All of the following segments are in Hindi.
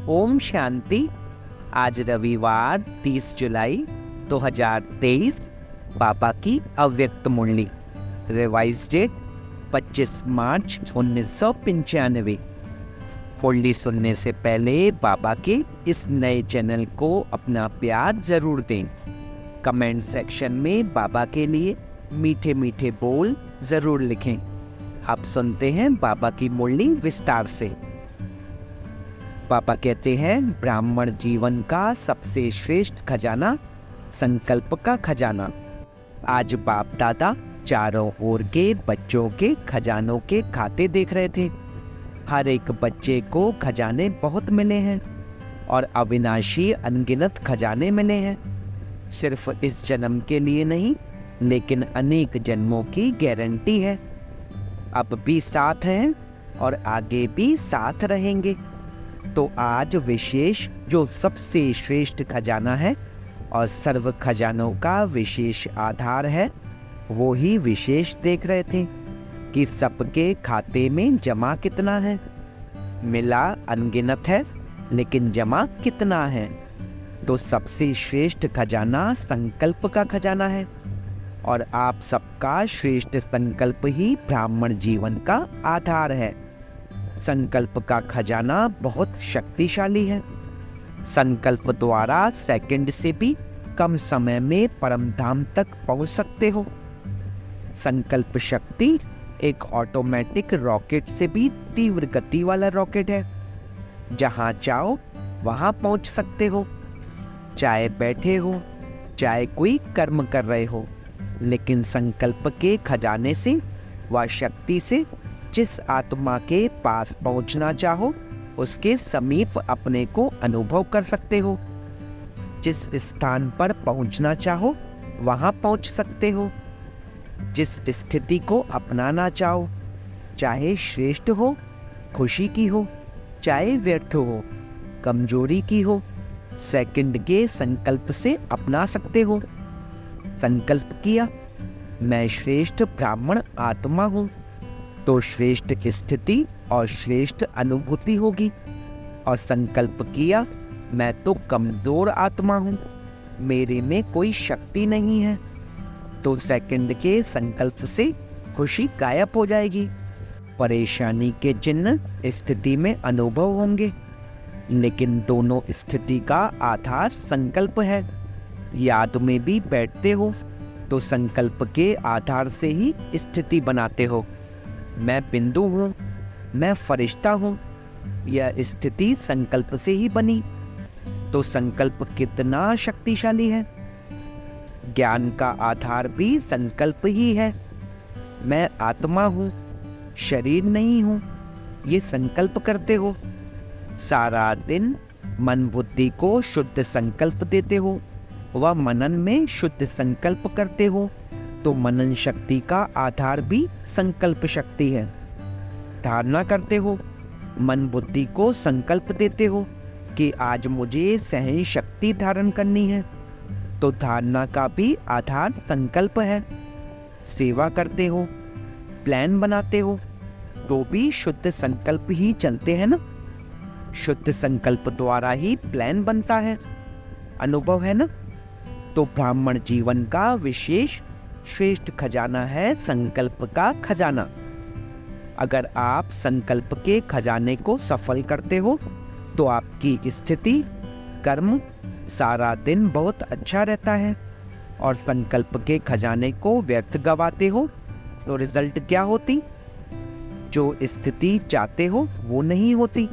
ओम शांति। आज रविवार 30 जुलाई 2023 बाबा की अव्यक्त मुरली। रिवाइज डेट 25 मार्च 1995। मुरली सुनने से पहले बाबा के इस नए चैनल को अपना प्यार जरूर दें। कमेंट सेक्शन में बाबा के लिए मीठे मीठे बोल जरूर लिखें। आप सुनते हैं बाबा की मुरली विस्तार से। बाबा कहते हैं, ब्राह्मण जीवन का सबसे श्रेष्ठ खजाना संकल्प का खजाना। आज बाप दादा चारों ओर के बच्चों के खजानों के खाते देख रहे थे। हर एक बच्चे को खजाने बहुत मिले हैं और अविनाशी अनगिनत खजाने मिले हैं। सिर्फ इस जन्म के लिए नहीं, लेकिन अनेक जन्मों की गारंटी है। अब भी साथ हैं और आगे भी साथ रहेंगे। तो आज विशेष जो सबसे श्रेष्ठ खजाना है और सर्व खजानों का विशेष आधार है, वो ही विशेष देख रहे थे कि सबके खाते में जमा कितना है। मिला अनगिनत है, लेकिन जमा कितना है। तो सबसे श्रेष्ठ खजाना संकल्प का खजाना है और आप सबका श्रेष्ठ संकल्प ही ब्राह्मण जीवन का आधार है। संकल्प का खजाना बहुत शक्तिशाली है। संकल्प द्वारा सेकंड से भी कम समय में परम धाम तक पहुंच सकते हो। संकल्प शक्ति एक ऑटोमेटिक रॉकेट से भी तीव्र गति वाला रॉकेट है। जहां चाहो वहां पहुंच सकते हो। चाहे बैठे हो, चाहे कोई कर्म कर रहे हो, लेकिन संकल्प के खजाने से व शक्ति से जिस आत्मा के पास पहुंचना चाहो उसके समीप अपने को अनुभव कर सकते हो। जिस स्थान पर पहुंचना चाहो वहां पहुंच सकते हो। जिस स्थिति को अपनाना चाहो, चाहे श्रेष्ठ हो, खुशी की हो, चाहे व्यर्थ हो, कमजोरी की हो, सेकंड के संकल्प से अपना सकते हो। संकल्प किया, मैं श्रेष्ठ ब्राह्मण आत्मा हूँ, तो श्रेष्ठ स्थिति और श्रेष्ठ अनुभूति होगी। और संकल्प किया, मैं तो कमजोर आत्मा हूँ, मेरे में कोई शक्ति नहीं है, तो सेकंड के संकल्प से खुशी गायब हो जाएगी। परेशानी के चिन्ह स्थिति में अनुभव होंगे, लेकिन दोनों स्थिति का आधार संकल्प है। याद में भी बैठते हो तो संकल्प के आधार से ही स्थिति बनाते हो। मैं बिंदु हूँ, मैं फरिश्ता हूँ, यह स्थिति संकल्प से ही बनी। तो संकल्प कितना शक्तिशाली है। ज्ञान का आधार भी संकल्प ही है। मैं आत्मा हूँ, शरीर नहीं हूँ, ये संकल्प करते हो। सारा दिन मन बुद्धि को शुद्ध संकल्प देते हो व मनन में शुद्ध संकल्प करते हो। तो मनन शक्ति का आधार भी संकल्प शक्ति है। धारणा करते हो, मन बुद्धि को संकल्प देते हो कि आज मुझे सहन शक्ति धारण करनी है, तो धारणा का भी आधार संकल्प है। सेवा करते हो, प्लान बनाते हो, तो भी शुद्ध संकल्प ही चलते हैं ना। शुद्ध संकल्प द्वारा ही प्लान बनता है। अनुभव है ना। तो ब्राह्मण जीवन का विशेष श्रेष्ठ खजाना है संकल्प का खजाना। अगर आप संकल्प के खजाने को सफल करते हो तो आपकी स्थिति, कर्म सारा दिन बहुत अच्छा रहता है। और संकल्प के खजाने को व्यर्थ गवाते हो तो रिजल्ट क्या होती? जो स्थिति चाहते हो वो नहीं होती।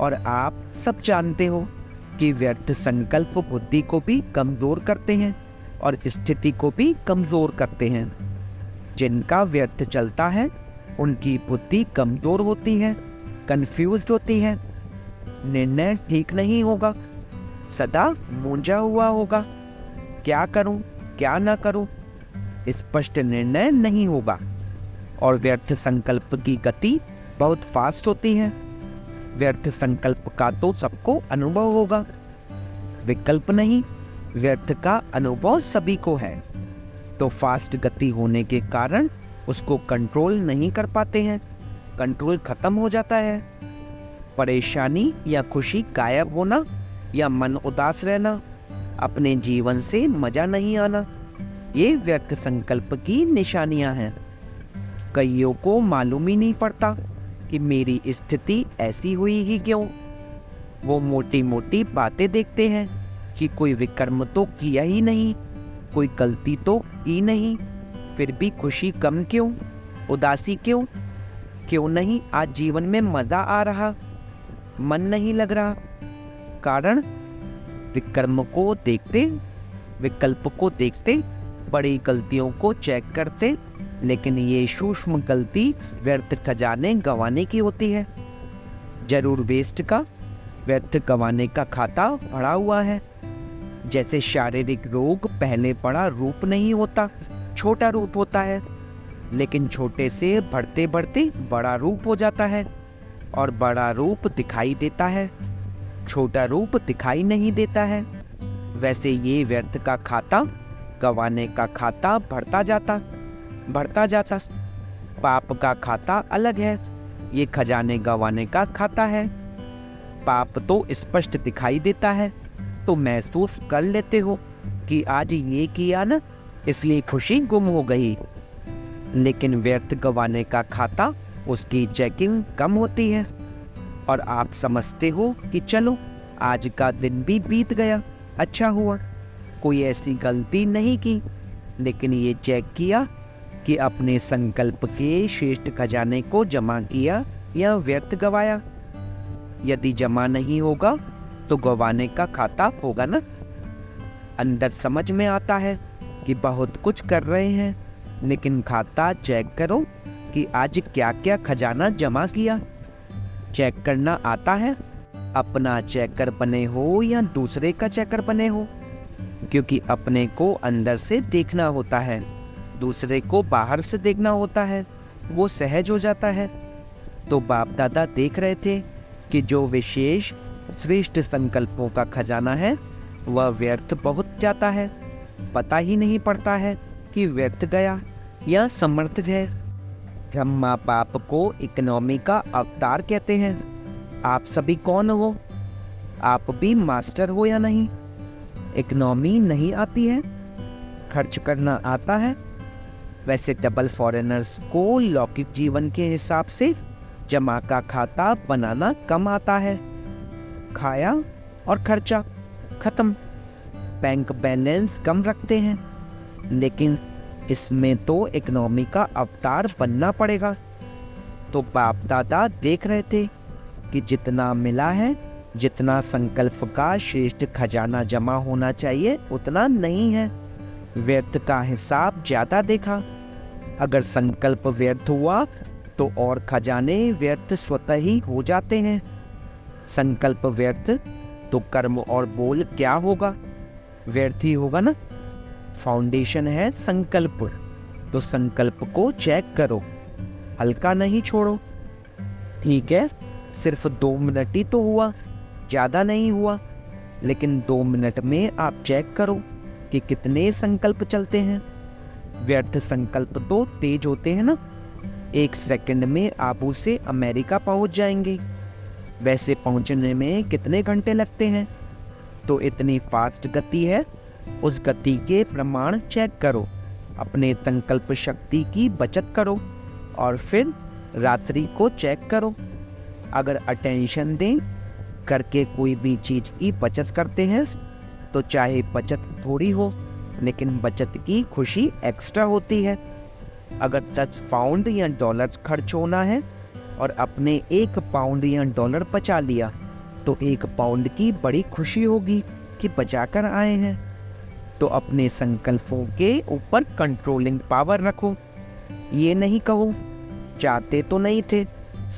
और आप सब जानते हो कि व्यर्थ संकल्प बुद्धि को भी कमजोर करते हैं और स्थिति को भी कमजोर करते हैं। जिनका व्यर्थ चलता है उनकी बुद्धि कमजोर होती है, कंफ्यूज्ड होती है, निर्णय ठीक नहीं होगा, सदा मूंझा हुआ होगा। क्या करूं, क्या ना करूं, स्पष्ट निर्णय नहीं होगा। और व्यर्थ संकल्प की गति बहुत फास्ट होती है। व्यर्थ संकल्प का तो सबको अनुभव होगा, विकल्प नहीं। व्यर्थ का अनुभव सभी को है। तो फास्ट गति होने के कारण उसको कंट्रोल नहीं कर पाते हैं, कंट्रोल खत्म हो जाता है। परेशानी या खुशी गायब होना या मन उदास रहना, अपने जीवन से मजा नहीं आना, ये व्यर्थ संकल्प की निशानियां हैं। कईयों को मालूम ही नहीं पड़ता कि मेरी स्थिति ऐसी हुई ही क्यों। वो मोटी मोटी बातें देखते हैं कि कोई विकर्म तो किया ही नहीं, कोई गलती तो की नहीं, फिर भी खुशी कम क्यों, उदासी क्यों, क्यों नहीं आज जीवन में मजा आ रहा, मन नहीं लग रहा। कारण विकर्म को देखते, विकल्प को देखते, बड़ी गलतियों को चेक करते, लेकिन ये सूक्ष्म गलती व्यर्थ खजाने गंवाने की होती है। जरूर वेस्ट का व्यर्थ गंवाने का खाता पड़ा हुआ है। जैसे शारीरिक रोग पहले बड़ा रूप नहीं होता, छोटा रूप होता है, लेकिन छोटे से बढ़ते बढ़ते बड़ा रूप हो जाता है और बड़ा रूप दिखाई देता है, छोटा रूप दिखाई नहीं देता है। वैसे ये व्यर्थ का खाता गंवाने का खाता बढ़ता जाता। पाप का खाता अलग है, ये खजाने गंवाने का खाता है। पाप तो स्पष्ट दिखाई देता है, तो महसूस कर लेते हो कि आज ये किया ना, इसलिए खुशी गुम हो गई। लेकिन व्यर्थ गंवाने का खाता, उसकी चेकिंग कम होती है और आप समझते हो कि चलो आज का दिन भी बीत गया, अच्छा हुआ, कोई ऐसी गलती नहीं की। लेकिन ये चेक किया कि अपने संकल्प के श्रेष्ठ खजाने को जमा किया या व्यर्थ गंवाया। यदि जमा नहीं होगा तो गंवाने का खाता होगा ना। अंदर समझ में आता है कि बहुत कुछ कर रहे हैं, लेकिन खाता चेक करो कि आज क्या क्या खजाना जमा किया। चेक करना आता है, अपना चेकर बने हो या दूसरे का चेकर बने हो, क्योंकि अपने को अंदर से देखना होता है, दूसरे को बाहर से देखना होता है, वो सहज हो जाता है। तो बाप दादा देख रहे थे कि जो विशेष श्रेष्ठ संकल्पों का खजाना है वह व्यर्थ बहुत जाता है, पता ही नहीं पड़ता है कि व्यर्थ गया या समर्थ है। ब्रह्मा बाप को इकोनॉमी का अवतार कहते हैं। आप सभी कौन हो? आप भी मास्टर हो या नहीं? इकोनॉमी नहीं आती है, खर्च करना आता है। वैसे डबल फॉरेनर्स को लौकिक जीवन के हिसाब से जमा का खाता बनाना कम आता है। खाया और खर्चा खत्म, बैंक बैलेंस कम रखते हैं। लेकिन इसमें तो इकोनॉमी का अवतार बनना पड़ेगा। तो बाप दादा देख रहे थे कि जितना मिला है, जितना संकल्प का श्रेष्ठ खजाना जमा होना चाहिए उतना नहीं है। व्यर्थ का हिसाब ज्यादा देखा। अगर संकल्प व्यर्थ हुआ तो और खजाने व्यर्थ स्वतः ही हो जाते हैं। संकल्प व्यर्थ तो कर्म और बोल क्या होगा? व्यर्थ ही होगा ना। फाउंडेशन है संकल्प, तो संकल्प को चेक करो, हल्का नहीं छोड़ो। ठीक है, सिर्फ 2 मिनट ही तो हुआ, ज़्यादा नहीं हुआ, लेकिन 2 मिनट में आप चेक करो कि कितने संकल्प चलते हैं। व्यर्थ संकल्प तो तेज होते हैं ना, 1 सेकंड में आबू से अमेरिका पहुंच जाएंगे। वैसे पहुंचने में कितने घंटे लगते हैं? तो इतनी फास्ट गति है, उस गति के प्रमाण चेक करो, अपने संकल्प शक्ति की बचत करो और फिर रात्रि को चेक करो। अगर अटेंशन दें करके कोई भी चीज़ की बचत करते हैं तो चाहे बचत थोड़ी हो, लेकिन बचत की खुशी एक्स्ट्रा होती है। अगर 10 पाउंड या डॉलर खर्च होना है और अपने 1 पाउंड या डॉलर बचा लिया तो 1 पाउंड की बड़ी खुशी होगी कि बचाकर आए हैं। तो अपने संकल्पों के ऊपर कंट्रोलिंग पावर रखो। ये नहीं कहो चाहते तो नहीं थे,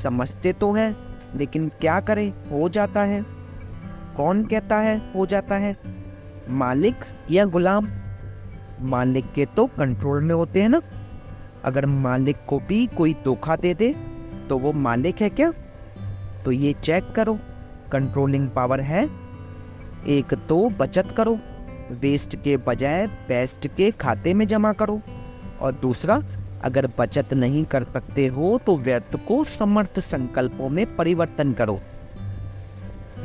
समझते तो हैं, लेकिन क्या करें, हो जाता है। कौन कहता है हो जाता है? मालिक या गुलाम? मालिक के तो कंट्रोल में होते हैं ना। अगर मालिक को भी कोई धोखा दे दे तो वो मालिक है क्या? तो ये चेक करो, कंट्रोलिंग पावर है। एक तो बचत करो, वेस्ट के बजाय बेस्ट के खाते में जमा करो। और दूसरा, अगर बचत नहीं कर सकते हो तो व्यर्थ को समर्थ संकल्पों में परिवर्तन करो।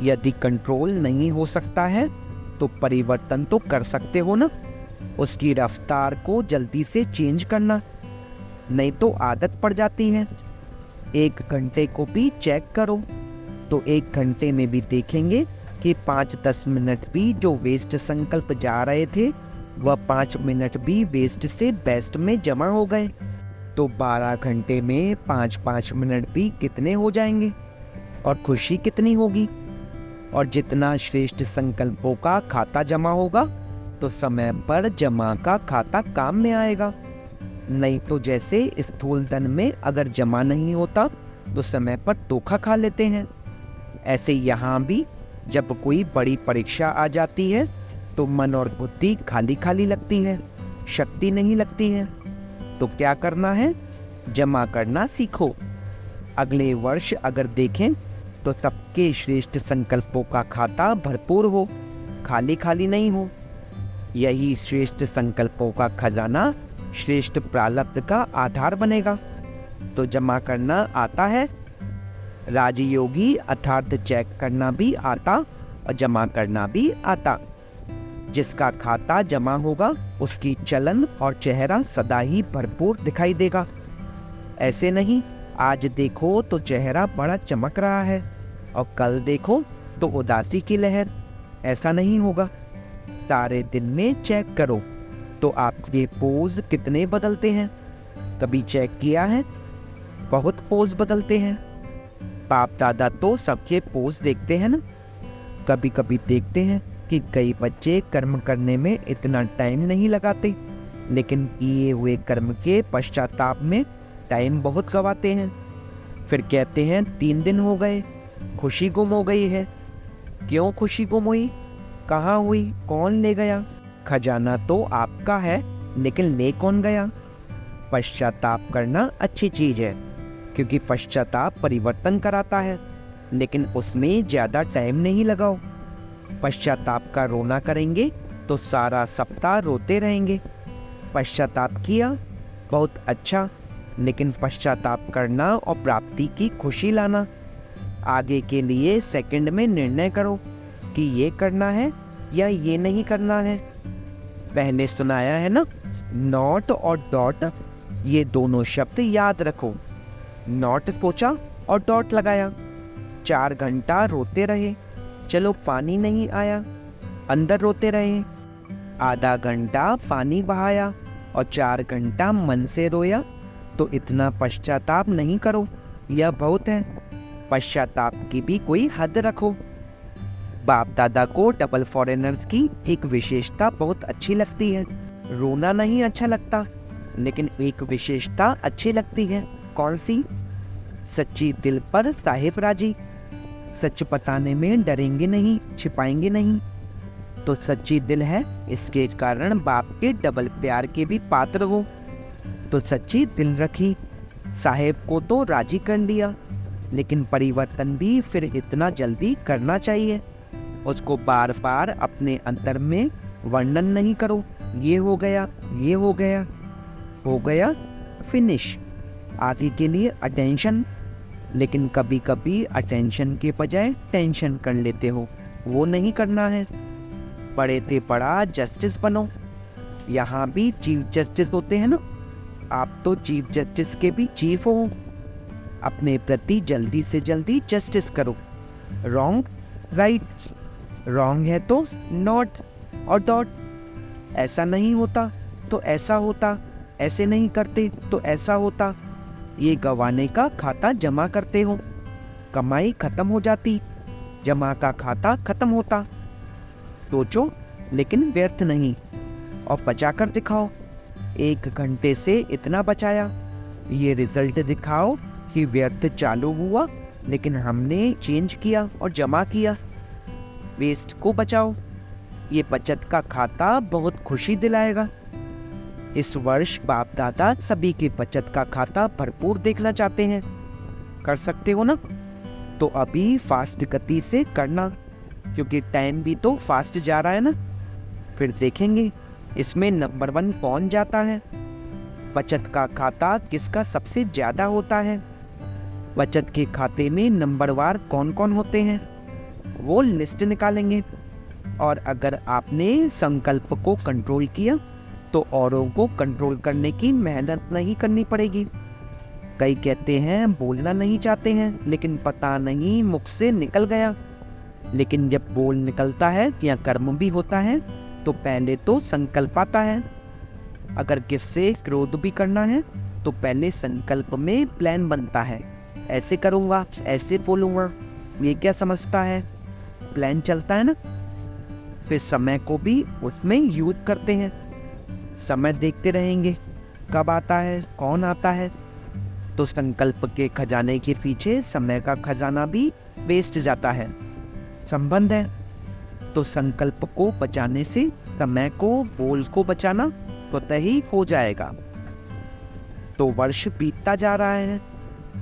यदि कंट्रोल नहीं हो सकता है तो परिवर्तन तो कर सकते हो ना, उसकी रफ्तार को जल्दी से चेंज करना, नहीं तो आदत पड़ जाती है। 1 घंटे को भी चेक करो तो 1 घंटे में भी देखेंगे कि 5-10 मिनट भी जो वेस्ट संकल्प जा रहे थे वह 5 मिनट भी वेस्ट से बेस्ट में जमा हो गए। तो 12 घंटे में 5-5 मिनट भी कितने हो जाएंगे और खुशी कितनी होगी। और जितना श्रेष्ठ संकल्पों का खाता जमा होगा तो समय पर जमा का खाता काम में आएगा। नहीं तो जैसे स्थूल धन में अगर जमा नहीं होता तो समय पर धोखा खा लेते हैं, ऐसे यहाँ भी जब कोई बड़ी परीक्षा आ जाती है तो मन और बुद्धि खाली खाली लगती है, शक्ति नहीं लगती है। तो क्या करना है, जमा करना सीखो। अगले वर्ष अगर देखें तो सबके श्रेष्ठ संकल्पों का खाता भरपूर हो, खाली खाली नहीं हो। यही श्रेष्ठ संकल्पों का खजाना श्रेष्ठ प्रारब्ध का आधार बनेगा। तो जमा करना आता है, राजयोगी अर्थात चेक करना भी आता और जमा करना भी आता। जिसका खाता जमा होगा उसकी चलन और चेहरा सदा ही भरपूर दिखाई देगा। ऐसे नहीं आज देखो तो चेहरा बड़ा चमक रहा है और कल देखो तो उदासी की लहर, ऐसा नहीं होगा। सारे दिन में चेक करो तो आपके पोज कितने बदलते हैं, कभी चेक किया है? बहुत पोज बदलते हैं। बाप दादा तो सबके पोज देखते हैं ना। कभी कभी देखते हैं कि कई बच्चे कर्म करने में इतना टाइम नहीं लगाते, लेकिन किए हुए कर्म के पश्चाताप में टाइम बहुत गवाते हैं। फिर कहते हैं 3 दिन हो गए, खुशी गुम हो गई है। क्यों खुशी गुम हुई, कहाँ हुई, कौन ले गया? खजाना तो आपका है लेकिन ले कौन गया? पश्चाताप करना अच्छी चीज़ है क्योंकि पश्चाताप परिवर्तन कराता है, लेकिन उसमें ज़्यादा टाइम नहीं लगाओ। पश्चाताप का रोना करेंगे तो सारा सप्ताह रोते रहेंगे। पश्चाताप किया बहुत अच्छा, लेकिन पश्चाताप करना और प्राप्ति की खुशी लाना। आगे के लिए सेकंड में निर्णय करो कि ये करना है या ये नहीं करना है। पहले सुनाया है ना, नॉट और डॉट, ये दोनों शब्द याद रखो। नॉट सोचा और डॉट लगाया। 4 घंटा रोते रहे, चलो पानी नहीं आया, अंदर रोते रहे। आधा घंटा पानी बहाया और 4 घंटा मन से रोया, तो इतना पश्चाताप नहीं करो, यह बहुत है। पश्चाताप की भी कोई हद रखो। बाप दादा को डबल फॉरेनर्स की एक विशेषता बहुत अच्छी लगती है। रोना नहीं अच्छा लगता, लेकिन एक विशेषता अच्छी लगती है। कौन सी? सच्ची दिल पर साहिब राजी। सच बताने में डरेंगे नहीं, छिपाएंगे नहीं। तो सच्ची दिल है, इसके कारण बाप के डबल प्यार के भी पात्र हो। तो सच्ची दिल रखी, साहेब को तो राजी कर लिया, लेकिन परिवर्तन भी फिर इतना जल्दी करना चाहिए। उसको बार बार अपने अंतर में वर्णन नहीं करो, ये हो गया, ये हो गया, हो गया, फिनिश। आगे के लिए अटेंशन, लेकिन कभी कभी अटेंशन के बजाय टेंशन कर लेते हो, वो नहीं करना है। बड़े थे बड़ा जस्टिस बनो। यहाँ भी चीफ जस्टिस होते हैं ना, आप तो चीफ जस्टिस के भी चीफ हो। अपने प्रति जल्दी से जल्दी जस्टिस करो। रॉन्ग राइट, रॉन्ग है तो नॉट और डॉट। ऐसा नहीं होता तो ऐसा होता, ऐसे नहीं करते तो ऐसा होता। ये गंवाने का खाता जमा करते हो, कमाई खत्म हो जाती, जमा का खाता खत्म होता। सोचो लेकिन व्यर्थ नहीं, और बचा कर दिखाओ। 1 घंटे से इतना बचाया, ये रिजल्ट दिखाओ कि व्यर्थ चालू हुआ लेकिन हमने चेंज किया और जमा किया। वेस्ट को बचाओ, ये बचत का खाता बहुत खुशी दिलाएगा। इस वर्ष बाप दादा सभी के बचत का खाता भरपूर देखना चाहते हैं। कर सकते हो ना? तो अभी फास्ट गति से करना, क्योंकि टाइम भी तो फास्ट जा रहा है ना। फिर देखेंगे इसमें नंबर 1 कौन जाता है। बचत का खाता किसका सबसे ज़्यादा होता है। बचत के खाते में नंबरवार कौन कौन होते हैं। वो लिस्ट निकालेंगे। और अगर आपने संकल्प को कंट्रोल किया तो औरों को कंट्रोल करने की मेहनत नहीं करनी पड़ेगी। कई कहते हैं बोलना नहीं चाहते हैं, लेकिन पता नहीं मुख से निकल गया। लेकिन जब बोल निकलता है या कर्म भी होता है तो पहले तो संकल्प आता है। अगर किससे क्रोध भी करना है तो पहले संकल्प में प्लान बनता है, ऐसे करूँगा, ऐसे बोलूँगा, ये क्या समझता है, प्लान चलता है ना। फिर समय को भी उसमें यूज करते हैं। समय देखते रहेंगे कब आता है, कौन आता है। तो संकल्प के खजाने के पीछे समय का खजाना भी वेस्ट जाता है। संबंध है। तो संकल्प को बचाने से समय को, बोल को बचाना स्वतः ही हो जाएगा। तो वर्ष बीतता जा रहा है।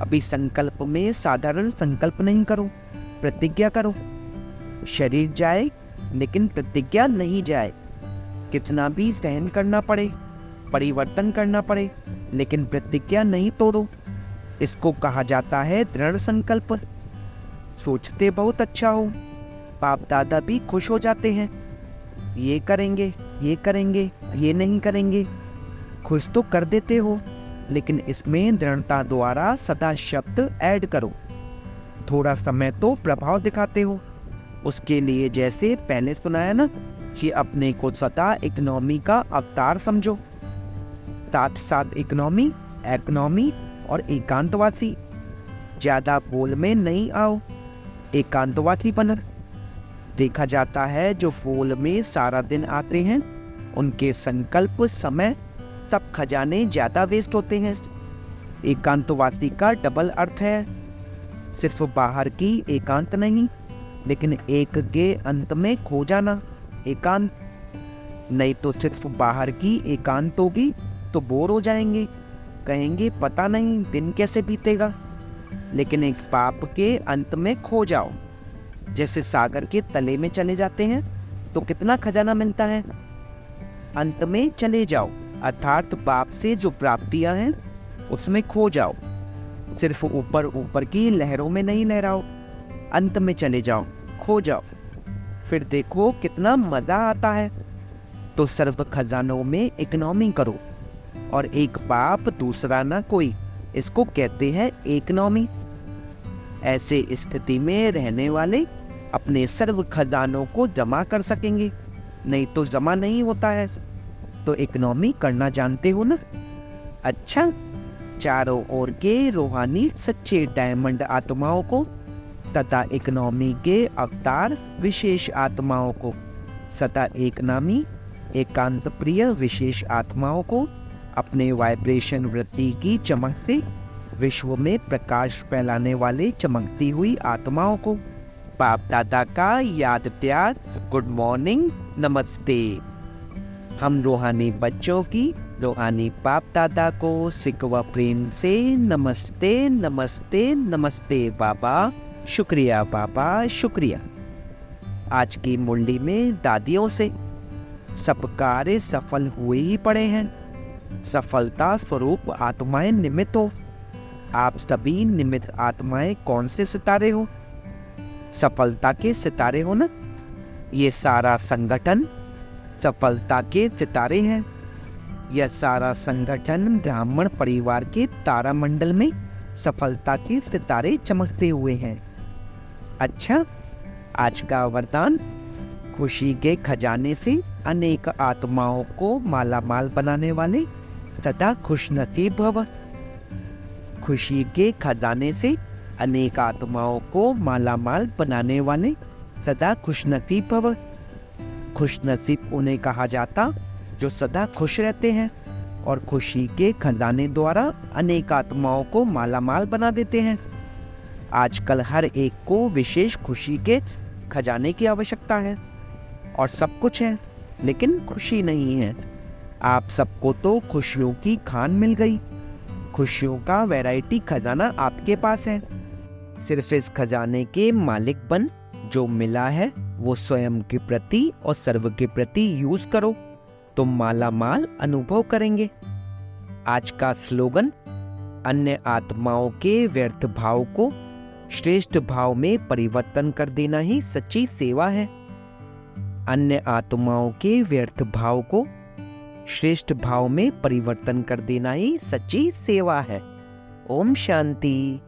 अभी संकल्प में साधारण संकल्प नहीं करो, प्रतिज्ञा करो। शरीर जाए लेकिन प्रतिज्ञा नहीं जाए। कितना भी सहन करना पड़े, परिवर्तन करना पड़े, लेकिन प्रतिज्ञा नहीं तोड़ो। इसको कहा जाता है दृढ़ संकल्प। सोचते बहुत अच्छा हो, बाप दादा भी खुश हो जाते हैं, ये करेंगे, ये करेंगे, ये नहीं करेंगे। खुश तो कर देते हो, लेकिन इसमें दृढ़ता द्वारा सदा शब्द ऐड करो। थोड़ा समय तो प्रभाव दिखाते हो। उसके लिए जैसे पहले सुनाया ना कि अपने को सदा इकोनॉमी का अवतार समझो। साथ साथ इकोनॉमी, इकोनॉमी और एकांतवासी। ज़्यादा बोल में नहीं आओ, एकांतवासी बनो। देखा जाता है जो बोल में सारा दिन आते हैं उनके संकल्प, समय, सब खजाने ज़्यादा वेस्ट होते हैं। एकांतवासी का डबल अर्थ है, सिर्फ बाहर की एकांत नहीं, लेकिन एक के अंत में खो जाना एकांत। नहीं तो सिर्फ बाहर की एकांत होगी तो बोर हो जाएंगे, कहेंगे पता नहीं दिन कैसे बीतेगा। लेकिन एक पाप के अंत में खो जाओ, जैसे सागर के तले में चले जाते हैं तो कितना खजाना मिलता है। अंत में चले जाओ, अर्थात पाप से जो प्राप्तियां हैं उसमें खो जाओ। सिर्फ ऊपर ऊपर की लहरों में नहीं लहराओ, अंत में चले जाओ, खो जाओ। फिर देखो कितना मजा आता है। तो सर्व खजानों में इकोनॉमी करो। और एक बाप दूसरा ना कोई, इसको कहते हैं इकोनॉमी। ऐसे स्थिति में रहने वाले अपने सर्व खजानों को जमा कर सकेंगे, नहीं तो जमा नहीं होता है। तो इकोनॉमी करना जानते हो ना। अच्छा, चारों ओर के रूहानी सच्चे डायमंड आत्माओं को तथा इकोनॉमी के अवतार विशेष आत्माओं को, सदा एक नामी एकांत प्रिय विशेष आत्माओं को अपने वाइब्रेशन वृत्ति की चमक से विश्व में प्रकाश फैलाने वाले चमकती हुई आत्माओं को बाप दादा का याद प्यार, गुड मॉर्निंग, नमस्ते। हम रूहानी बच्चों की रूहानी बाप दादा को सिकवा प्रेम से नमस्ते, नमस्ते, नमस्ते बाबा, शुक्रिया बाबा, शुक्रिया। आज की मुरली में दादियों से सब कार्य सफल हुए ही पड़े हैं। सफलता स्वरूप आत्माएं निमित्त हो। आप सभी निमित्त आत्माएं कौन से सितारे हो? सफलता के सितारे हो ना। ये सारा संगठन सफलता के सितारे हैं। यह सारा संगठन ब्राह्मण परिवार के तारामंडल में सफलता के सितारे चमकते हुए हैं। अच्छा, आज का वरदान, खुशी के खजाने से अनेक आत्माओं को मालामाल बनाने वाले सदा खुशनसीब भव। खुशी के खजाने से अनेक आत्माओं को मालामाल बनाने वाले सदा खुशनसीब भव। खुशनसीब उन्हें कहा जाता जो सदा खुश रहते हैं और खुशी के खजाने द्वारा अनेक आत्माओं को मालामाल बना देते हैं। आजकल हर एक को विशेष खुशी के खजाने की आवश्यकता है और सब कुछ है, लेकिन खुशी नहीं है। आप सबको तो खुशियों की खान मिल गई। खुशियों का वैरायटी खजाना आपके पास है। सिर्फ इस खजाने के मालिक बन, जो मिला है वो स्वयं के प्रति और सर्व के प्रति यूज करो तो माला माल अनुभव करेंगे। आज का स्लोगन, अन्य आत्माओं के व्यर्थ भाव को श्रेष्ठ भाव में परिवर्तन कर देना ही सच्ची सेवा है। अन्य आत्माओं के व्यर्थ भाव को श्रेष्ठ भाव में परिवर्तन कर देना ही सच्ची सेवा है। ओम शांति।